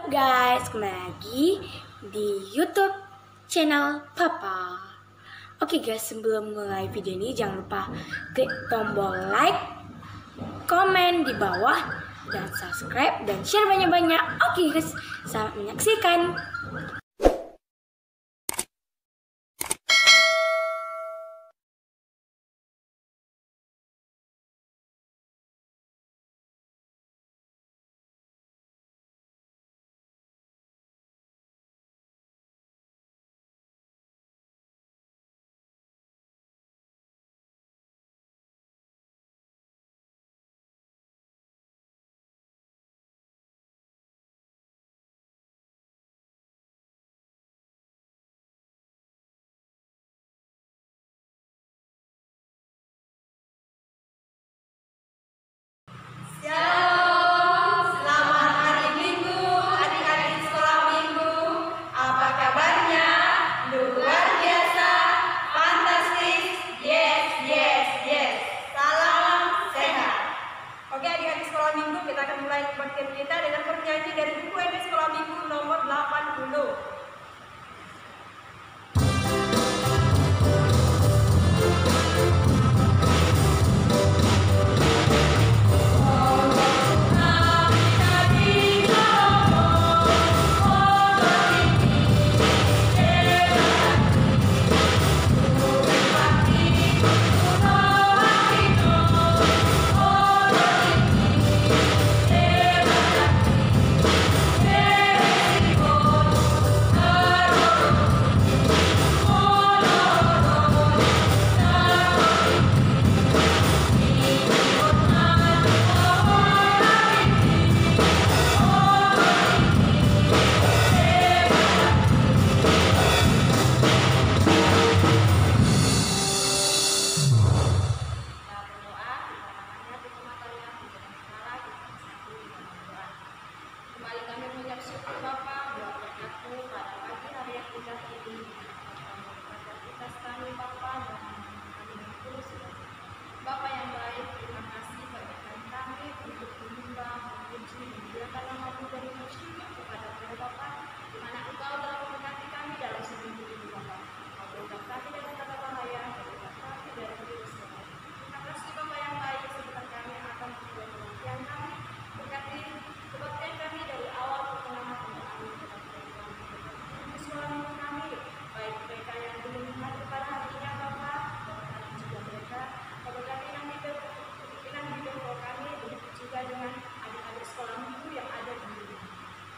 Guys, kembali lagi di YouTube channel Papa. Oke guys, sebelum mulai video ini jangan lupa klik tombol like, komen di bawah, dan subscribe dan share banyak-banyak. Oke guys, selamat menyaksikan. Shalom, selamat hari Minggu, adik-adik sekolah Minggu. Apa kabarnya? Luar biasa, fantastis, yes. Salam sehat. Oke adik-adik sekolah Minggu, kita akan mulai kebaktian kita dengan bernyanyi dari buku ND Sekolah Minggu nomor 80. Bapak yang baik, terima kasih banyakkan kami untuk menyembah, memuji, memuliakan nama-Mu dari bersyukur kepada Bapak, di mana Engkau telah memberkati kami dalam seminggu ini Bapak. Engkau berikan kami dari kata bahaya, berikan kami dari virus Bapak. Terima kasih Bapak yang baik, sebentar kami akan membuat pengertian kami, berkati kebaktian kami dari awal pertengahan hingga akhir kebaktian kami. Di sekolah minggu kami, baik mereka yang belum hadir pada hari ini Bapak, dan juga mereka berkati pimpinan bidang kami, begitu juga dengan adik-adik sekolah minggu yang ada di sini.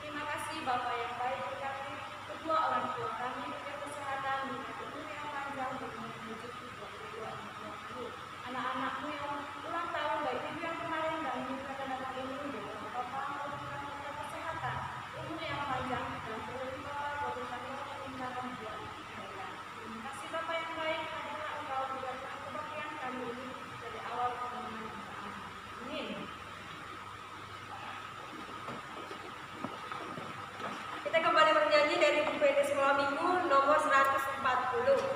Terima kasih Bapak yang baik, berkati kedua orang tua kami, berikan kesehatan, berikan umur yang panjang, berikan rezeki buat kedua orang tua kami. Anak-anakmu yang ulang tahun, baik itu yang kemarin dan juga anak ini, berikan Bapak memberikan mereka kesehatan, umur yang panjang, dan berlimpah berikan kelancaran buat mereka. Terima kasih Bapak yang baik, karena Engkau berikan kebaktian kami ini dari awal perjalanan. Amin. Kita kembali bernyanyi dari buku ND Sekolah Minggu nomor 140.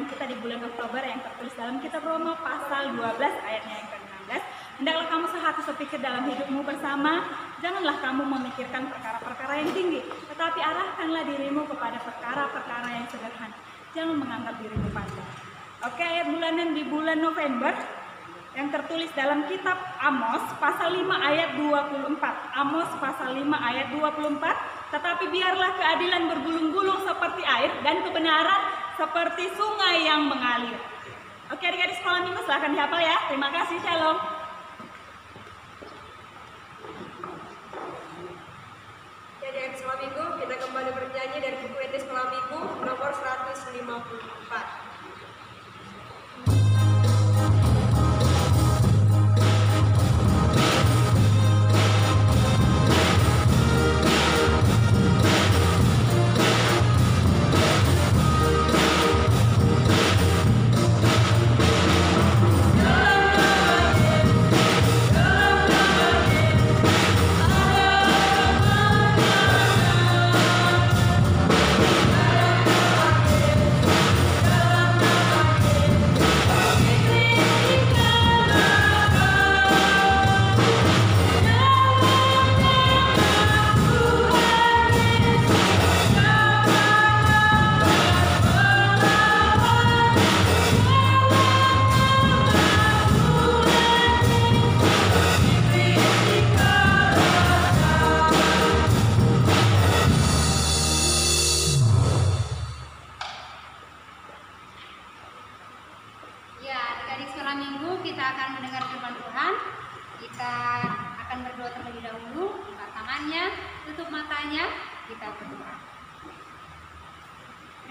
Kita di bulan Oktober yang tertulis dalam kitab Roma pasal 12 ayatnya yang ke-16. Hendaklah kamu sehati sepikir dalam hidupmu bersama, janganlah kamu memikirkan perkara-perkara yang tinggi, tetapi arahkanlah dirimu kepada perkara-perkara yang sederhana. Jangan menganggap dirimu pandai. Oke, ayat bulanan di bulan November yang tertulis dalam kitab Amos pasal 5 ayat 24. Amos pasal 5 ayat 24. tetapi biarlah keadilan bergulung-gulung seperti air dan kebenaran seperti sungai yang mengalir. Oke, adik-adik sekolah minggu silahkan dihafal ya. Terima kasih, shalom. Ya, adik-adik sekolah minggu, kita kembali bernyanyi dari buku ET sekolah minggu nomor 154.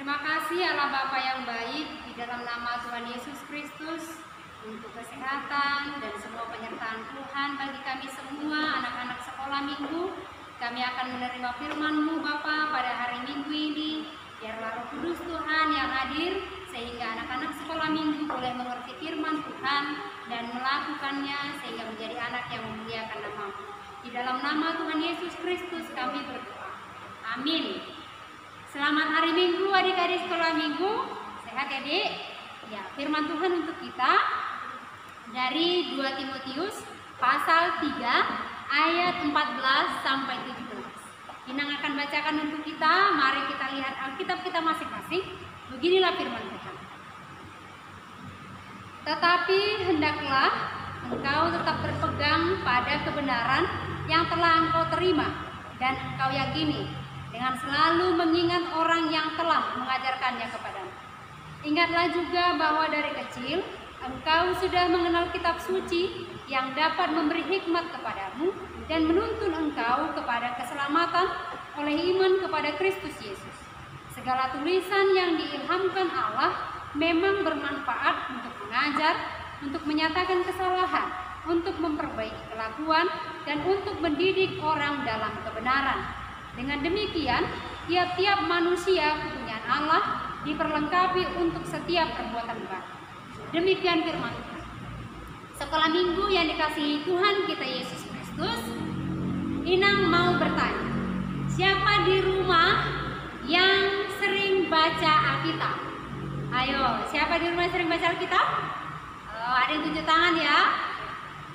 Terima kasih Allah Bapa yang baik, di dalam nama Tuhan Yesus Kristus, untuk kesehatan dan semua penyertaan Tuhan bagi kami semua anak-anak sekolah minggu. Kami akan menerima firman-Mu Bapa pada hari Minggu ini. Biarlah Roh Kudus Tuhan yang hadir, sehingga anak-anak sekolah minggu boleh mengerti firman Tuhan dan melakukannya sehingga menjadi anak yang memuliakan nama-Mu. Di dalam nama Tuhan Yesus Kristus kami berdoa. Amin. Selamat hari Minggu adik-adik sekolah minggu. Sehat ya Dek? Ya, firman Tuhan untuk kita dari 2 Timotius pasal 3 ayat 14 sampai 17. Inang akan bacakan untuk kita. Mari kita lihat Alkitab kita masing-masing. Beginilah firman Tuhan. Tetapi hendaklah engkau tetap berpegang pada kebenaran yang telah engkau terima dan engkau yakini, dengan selalu mengingat orang yang telah mengajarkannya kepadamu. Ingatlah juga bahwa dari kecil engkau sudah mengenal kitab suci yang dapat memberi hikmat kepadamu dan menuntun engkau kepada keselamatan oleh iman kepada Kristus Yesus. Segala tulisan yang diilhamkan Allah memang bermanfaat untuk mengajar, untuk menyatakan kesalahan, untuk memperbaiki kelakuan, dan untuk mendidik orang dalam kebenaran. Dengan demikian, tiap-tiap manusia kepunyaan Allah diperlengkapi untuk setiap perbuatan baik. Demikian firman Tuhan. Sekolah minggu yang dikasihi Tuhan kita Yesus Kristus, Inang mau bertanya, siapa di rumah yang sering baca Alkitab? Ayo, siapa di rumah yang sering baca Alkitab? Oh, ada yang tunjuk tangan ya.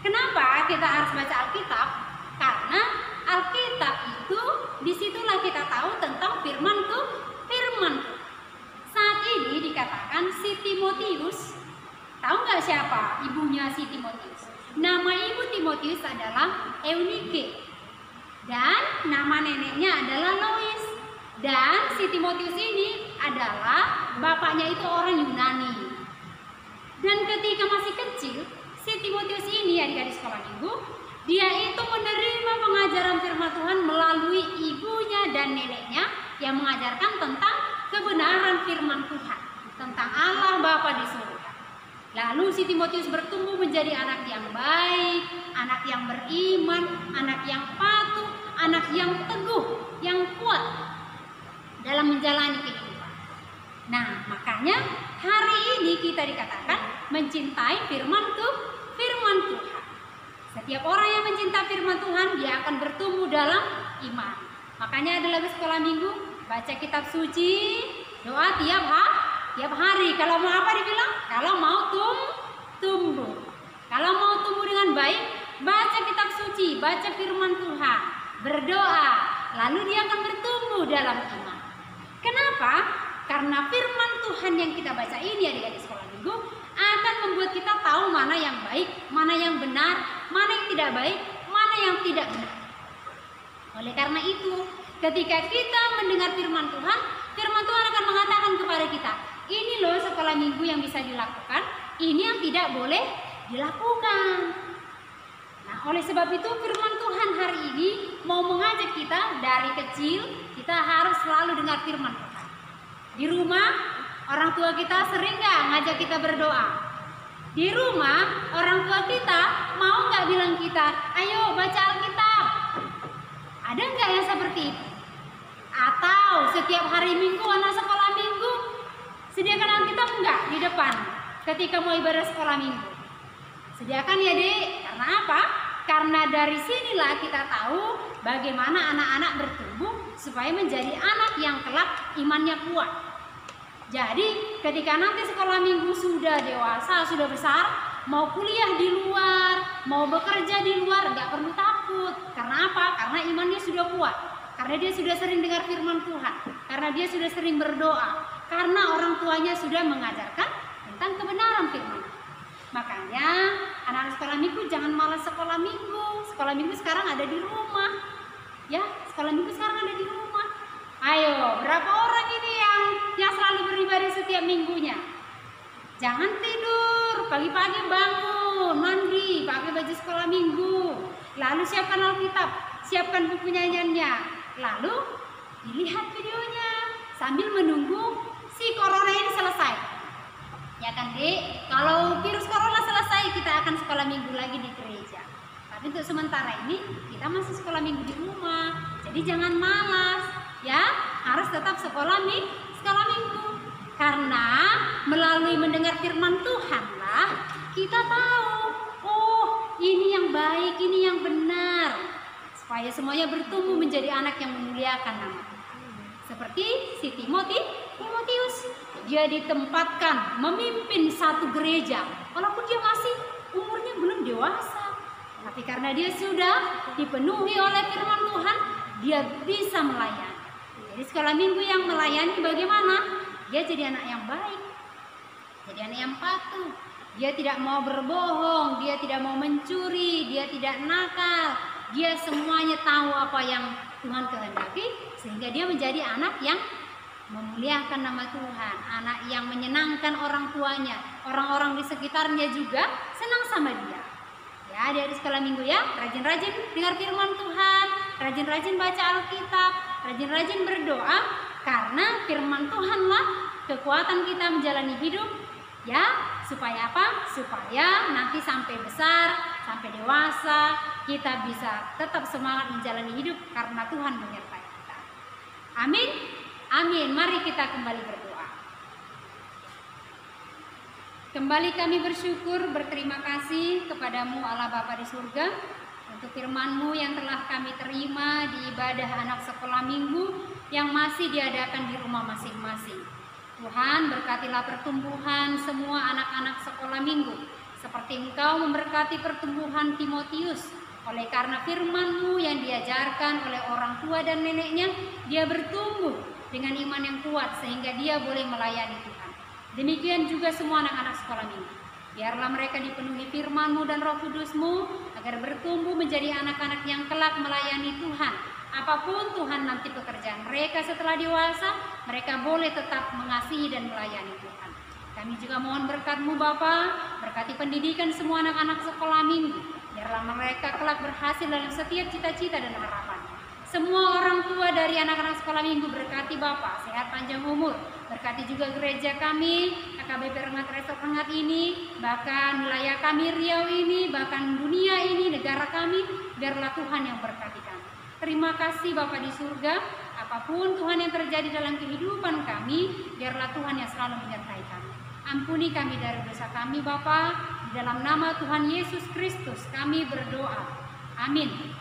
Kenapa kita harus baca Alkitab? Karena Alkitab itu disitulah kita tahu tentang firman Tuhan. Saat ini dikatakan si Timotius, tahu nggak siapa ibunya si Timotius? Nama ibu Timotius adalah Eunike dan nama neneknya adalah Lois. Dan si Timotius ini adalah bapaknya itu orang Yunani. Dan ketika masih kecil, si Timotius ini adik-adik sekolah minggu, dia itu menerima pengajaran firman Tuhan melalui ibunya dan neneknya yang mengajarkan tentang kebenaran firman Tuhan, tentang Allah Bapa di surga. Lalu si Timotius bertumbuh menjadi anak yang baik, anak yang beriman, anak yang patuh, anak yang teguh, yang kuat dalam menjalani kehidupan. Nah, makanya hari ini kita dikatakan mencintai firman Tuhan. Setiap orang yang mencintai firman Tuhan, dia akan bertumbuh dalam iman. Makanya ada lagu sekolah minggu, baca kitab suci, doa tiap hari. Kalau mau apa dibilang? Kalau mau tumbuh. Kalau mau tumbuh dengan baik, baca kitab suci, baca firman Tuhan, berdoa, lalu dia akan bertumbuh dalam iman. Kenapa? Karena firman Tuhan yang kita baca ini adik-adik sekolah minggu akan membuat kita tahu mana yang baik, mana yang benar, mana yang tidak baik, mana yang tidak benar. Oleh karena itu, ketika kita mendengar firman Tuhan akan mengatakan kepada kita, ini loh sekolah minggu yang bisa dilakukan, ini yang tidak boleh dilakukan. Nah, oleh sebab itu firman Tuhan hari ini mau mengajak kita dari kecil, kita harus selalu dengar firman Tuhan. Di rumah, orang tua kita sering nggak ngajak kita berdoa? Di rumah, orang tua kita mau nggak bilang kita, ayo baca Alkitab? Ada nggak yang seperti itu? Atau setiap hari Minggu, anak sekolah Minggu, sediakan Alkitab enggak di depan ketika mau ibadah sekolah Minggu? Sediakan ya Dek. Karena apa? Karena dari sinilah kita tahu bagaimana anak-anak bertumbuh supaya menjadi anak yang kelak imannya kuat. Jadi ketika nanti sekolah Minggu sudah dewasa, sudah besar, mau kuliah di luar, mau bekerja di luar, nggak perlu takut. Karena apa? Karena imannya sudah kuat. Karena dia sudah sering dengar firman Tuhan. Karena dia sudah sering berdoa. Karena orang tuanya sudah mengajarkan tentang kebenaran firman. Makanya anak-anak sekolah minggu jangan malas sekolah minggu. Sekolah minggu sekarang ada di rumah. Ya, sekolah minggu sekarang ada di rumah. Ayo, berapa orang ini yang selalu beribadah setiap minggunya? Jangan tidur, pagi-pagi bangun, mandi, pakai baju sekolah minggu. Lalu siapkan Alkitab, siapkan buku nyanyiannya. Lalu dilihat videonya sambil menunggu si corona ini selesai. Ya kan Dek, kalau virus corona selesai kita akan sekolah minggu lagi di gereja. Tapi untuk sementara ini kita masih sekolah minggu di rumah. Jadi jangan malas, ya harus tetap sekolah minggu. Karena melalui mendengar firman Tuhanlah kita tahu, oh ini yang baik, ini yang benar, supaya semuanya bertumbuh menjadi anak yang memuliakan nama Tuhan. Seperti si Timotius, dia ditempatkan memimpin satu gereja walaupun dia masih umurnya belum dewasa, tapi karena dia sudah dipenuhi oleh firman Tuhan, dia bisa melayani. Jadi sekolah minggu yang melayani bagaimana? Dia jadi anak yang baik, jadi anak yang patuh. Dia tidak mau berbohong, dia tidak mau mencuri, dia tidak nakal. Dia semuanya tahu apa yang Tuhan kehendaki, sehingga dia menjadi anak yang memuliakan nama Tuhan, anak yang menyenangkan orang tuanya. Orang-orang di sekitarnya juga senang sama dia. Ya, dia di sekolah minggu ya, rajin-rajin dengar firman Tuhan, rajin-rajin baca Alkitab, rajin-rajin berdoa, karena firman Tuhanlah kekuatan kita menjalani hidup. Ya, supaya apa? Supaya nanti sampai besar, sampai dewasa, kita bisa tetap semangat menjalani hidup karena Tuhan menyertai kita. Amin. Amin. Mari kita kembali berdoa. Kembali kami bersyukur, berterima kasih kepadamu Allah Bapa di surga untuk firman-Mu yang telah kami terima di ibadah anak sekolah minggu yang masih diadakan di rumah masing-masing. Tuhan, berkatilah pertumbuhan semua anak-anak sekolah minggu, seperti Engkau memberkati pertumbuhan Timotius. Oleh karena firman-Mu yang diajarkan oleh orang tua dan neneknya, dia bertumbuh dengan iman yang kuat sehingga dia boleh melayani Tuhan. Demikian juga semua anak-anak sekolah minggu. Biarlah mereka dipenuhi firman-Mu dan Roh Kudus-Mu agar bertumbuh menjadi anak-anak yang kelak melayani Tuhan. Apapun Tuhan nanti pekerjaan mereka setelah dewasa, mereka boleh tetap mengasihi dan melayani Tuhan. Kami juga mohon berkat-Mu Bapa, berkati pendidikan semua anak-anak sekolah minggu. Biarlah mereka kelak berhasil dalam setiap cita-cita dan harapan. Semua orang tua dari anak-anak sekolah minggu berkati Bapa, sehat panjang umur. Berkati juga gereja kami, AKBP Rengat Resort Rengat ini, bahkan wilayah kami Riau ini, bahkan dunia ini, negara kami. Biarlah Tuhan yang berkati kami. Terima kasih Bapa di surga, apapun Tuhan yang terjadi dalam kehidupan kami, biarlah Tuhan yang selalu menyertai kami. Ampuni kami dari dosa kami Bapa, di dalam nama Tuhan Yesus Kristus kami berdoa. Amin.